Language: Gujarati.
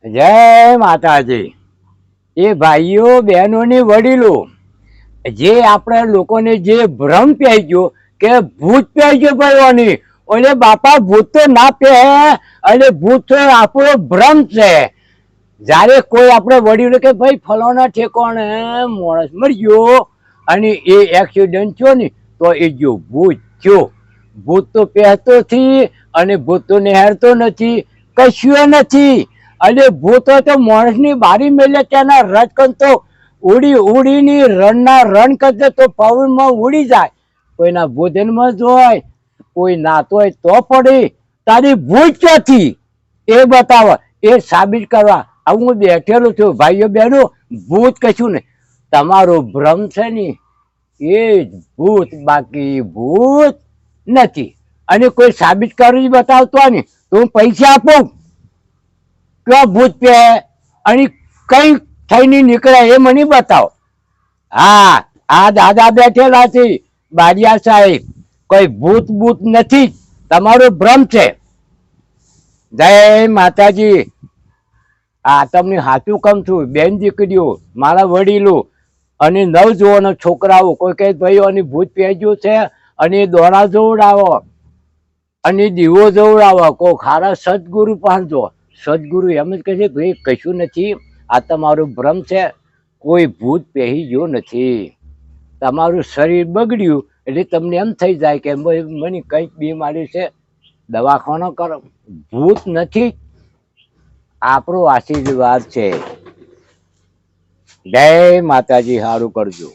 જય માતાજી। એ ભાઈઓ બહેનો ની વડીલો, જે આપણા લોકોને જે ભ્રમ પહેરી ગયો કે ભૂત પહેરી ગયો ભાઈઓની, ઓલે બાપા ભૂત તો ના પહે, અને ભૂત તો આપણો ભ્રમ છે। જયારે કોઈ આપણે વડીલો કે ભાઈ ફલાણા ઠેકાણે માણસ મરી ગયો અને એ એક્સિડન્ટ થયો ને, તો એ ગયો ભૂત થયો। ભૂત તો પહેરતો થી અને ભૂત તો નિહાળતો નથી, કશું નથી। અને ભૂતો તો માણસની બારી મેલે ત્યાંના રજકન તો ઉડી ઉડીની રણના રણ કરતે તો પવનમાં ઉડી જાય। કોઈના ભોજનમાં જોય, કોઈ નાતો હોય તો પડી, તારી ભૂત ક્યાંથી એ બતાવો, એ સાબિત કરવા હું બેઠેલું છું। ભાઈઓ બહેનો, ભૂત કશું ને તમારો ભ્રમ છે ને એ જ ભૂત, બાકી ભૂત નથી। અને કોઈ સાબિત કરી બતાવતો હોય ને તો હું પૈસા આપું, ક્યાં ભૂત પે અને કઈ થઈને નીકળે એ મને બતાવો। હા, આ દાદા બેઠેલા છે બારિયા સાહેબ, કોઈ ભૂત ભૂત નથી, તમારો ભ્રમ છે। જય માતાજી। આ તમને સાચું કમ છું બેન દીકરીઓ, મારા વડીલો અને નવજુવાનો છોકરાઓ, કોઈ કઈ ભાઈઓની ભૂત પહેર્યું છે અને દોરા જોવડાવો અને દીવો જોવડાવો, કોઈ ખારા સદગુરુ પાંચો। સદગુરુ એમ જ કહે છે ભાઈ કશું નથી, આ તમારું ભ્રમ છે, કોઈ ભૂત પહેરી ગયો નથી। તમારું શરીર બગડ્યું એટલે તમને એમ થઈ જાય કે મને કંઈક બીમારી છે, દવાખાનો કરો, ભૂત નથી, આપણો આશીર્વાદ છે। જય માતાજી, સારું કરજો।